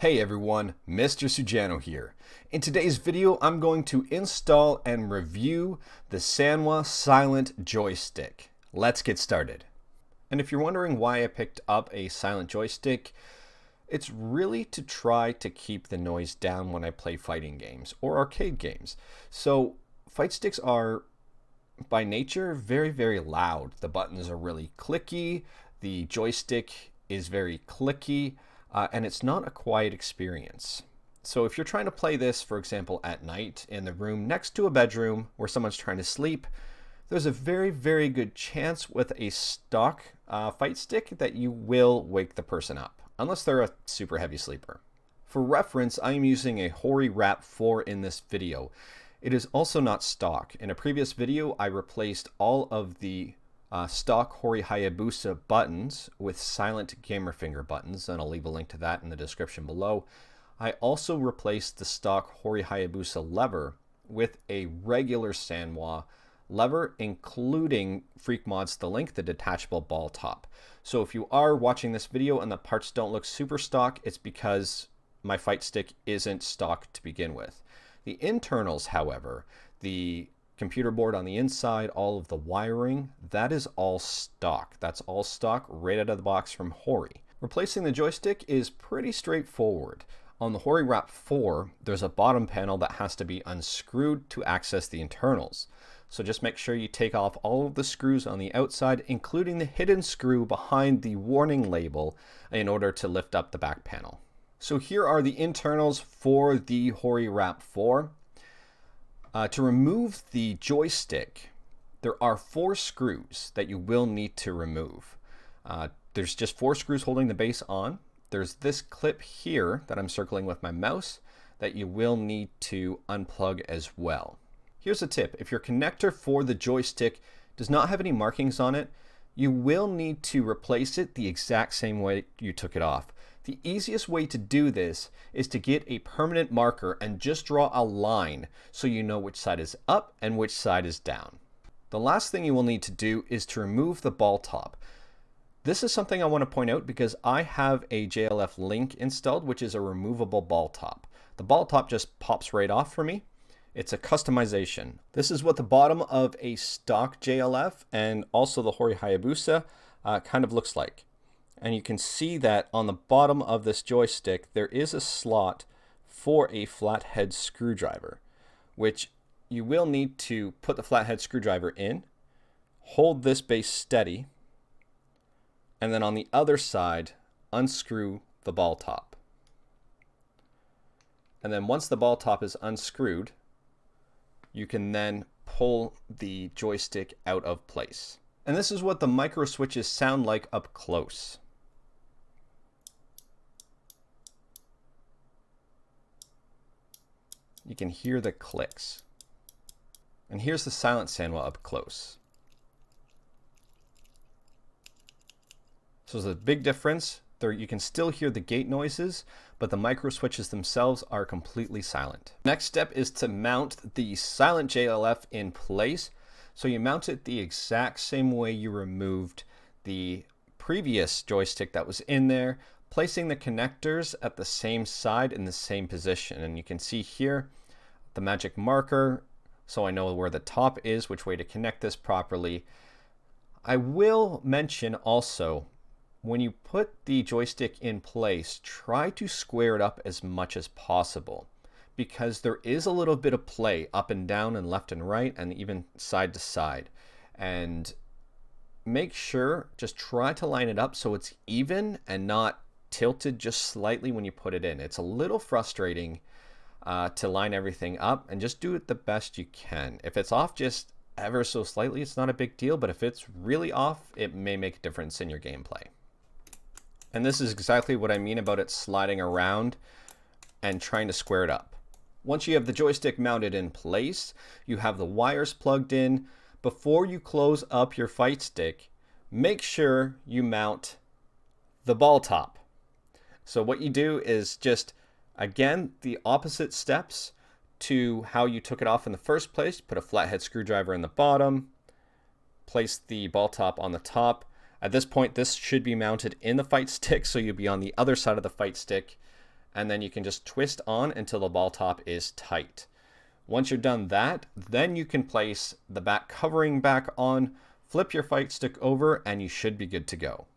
Hey everyone, Mr. Sujano here. In today's video, I'm going to install and review the Sanwa Silent Joystick. Let's get started. And if you're wondering why I picked up a Silent Joystick, it's really to try to keep the noise down when I play fighting games or arcade games. So fight sticks are by nature very loud. The buttons are really clicky, the joystick is very clicky, and it's not a quiet experience. So if you're trying to play this, for example, at night in the room next to a bedroom where someone's trying to sleep, there's a very good chance with a stock fight stick that you will wake the person up, unless they're a super heavy sleeper. For reference, I am using a Hori RAP 4 in this video. It is also not stock. In a previous video, I replaced all of the stock Hori Hayabusa buttons with silent gamer finger buttons, and I'll leave a link to that in the description below. I also replaced the stock Hori Hayabusa lever with a regular Sanwa lever, including Freakmod's The Link, the detachable ball top. So if you are watching this video and the parts don't look super stock, it's because my fight stick isn't stock to begin with. The internals, however, the computer board on the inside, all of the wiring, that is all stock. That's all stock right out of the box from Hori. Replacing the joystick is pretty straightforward. On the Hori RAP 4, there's a bottom panel that has to be unscrewed to access the internals. So just make sure you take off all of the screws on the outside, including the hidden screw behind the warning label, in order to lift up the back panel. So here are the internals for the Hori RAP 4. To remove the joystick, there are 4 screws that you will need to remove. There's just 4 screws holding the base on. There's this clip here that I'm circling with my mouse that you will need to unplug as well. Here's a tip. If your connector for the joystick does not have any markings on it, you will need to replace it the exact same way you took it off. The easiest way to do this is to get a permanent marker and just draw a line so you know which side is up and which side is down. The last thing you will need to do is to remove the ball top. This is something I want to point out because I have a JLF Link installed, which is a removable ball top. The ball top just pops right off for me. It's a customization. This is what the bottom of a stock JLF and also the Hori Hayabusa kind of looks like. And you can see that on the bottom of this joystick, there is a slot for a flathead screwdriver, which you will need to put the flathead screwdriver in, hold this base steady, and then on the other side, unscrew the ball top. And then once the ball top is unscrewed, you can then pull the joystick out of place. And this is what the microswitches sound like up close. You can hear the clicks. And here's the Silent Sanwa up close. So there's a big difference. There you can still hear the gate noises, but the microswitches themselves are completely silent. Next step is to mount the Silent JLF in place. So you mount it the exact same way you removed the previous joystick that was in there, placing the connectors at the same side in the same position. And you can see here the magic marker, so I know where the top is, which way to connect this properly. I will mention also, when you put the joystick in place, try to square it up as much as possible, because there is a little bit of play up and down and left and right and even side to side. And make sure, just try to line it up so it's even and not tilted just slightly when you put it in. It's a little frustrating to line everything up, and just do it the best you can. If it's off just ever so slightly, it's not a big deal, but if it's really off, it may make a difference in your gameplay. And this is exactly what I mean about it sliding around and trying to square it up. Once you have the joystick mounted in place, you have the wires plugged in. Before you close up your fight stick, make sure you mount the ball top. So what you do is just, again, the opposite steps to how you took it off in the first place. Put a flathead screwdriver in the bottom, place the ball top on the top. At this point, this should be mounted in the fight stick, so you'll be on the other side of the fight stick and then you can just twist on until the ball top is tight. Once you're done that, then you can place the back covering back on, flip your fight stick over, and you should be good to go.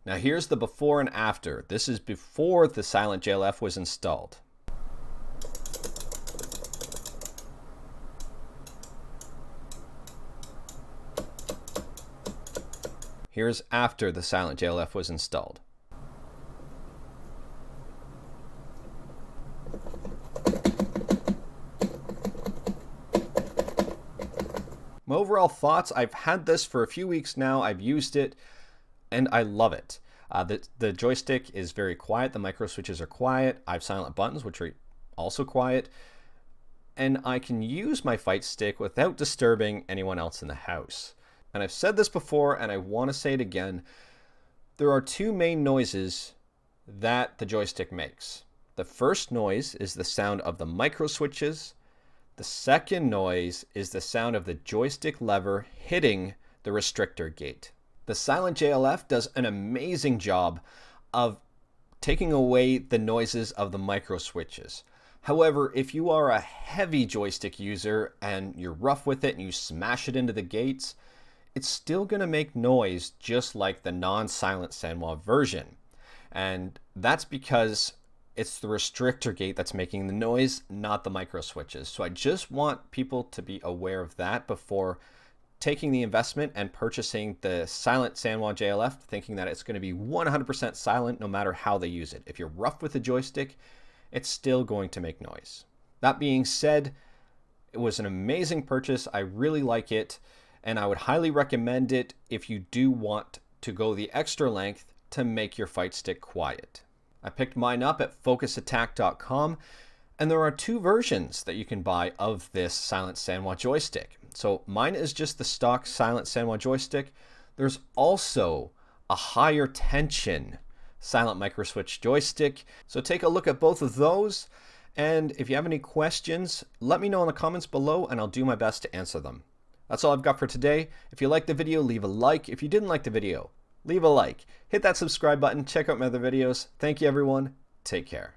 Now here's the before and after. This is before the Silent JLF was installed. Here's after the Silent JLF was installed. My overall thoughts, I've had this for a few weeks now, I've used it, and I love it. The joystick is very quiet, the micro switches are quiet, I have silent buttons which are also quiet, and I can use my fight stick without disturbing anyone else in the house. And I've said this before and I want to say it again, there are two main noises that the joystick makes. The first noise is the sound of the micro switches. The second noise is the sound of the joystick lever hitting the restrictor gate. The Silent JLF does an amazing job of taking away the noises of the micro switches. However, if you are a heavy joystick user and you're rough with it and you smash it into the gates, it's still going to make noise just like the non-Silent Sanwa version. And that's because it's the restrictor gate that's making the noise, not the micro switches. So I just want people to be aware of that before taking the investment and purchasing the Silent Sanwa JLF, thinking that it's going to be 100% silent no matter how they use it. If you're rough with the joystick, it's still going to make noise. That being said, it was an amazing purchase. I really like it, and I would highly recommend it if you do want to go the extra length to make your fight stick quiet. I picked mine up at focusattack.com, and there are two versions that you can buy of this Silent Sanwa joystick. So mine is just the stock Silent Sanwa joystick. There's also a higher tension Silent Microswitch joystick. So take a look at both of those, and if you have any questions, let me know in the comments below and I'll do my best to answer them. That's all I've got for today. If you liked the video, leave a like. If you didn't like the video, leave a like. Hit that subscribe button. Check out my other videos. Thank you, everyone. Take care.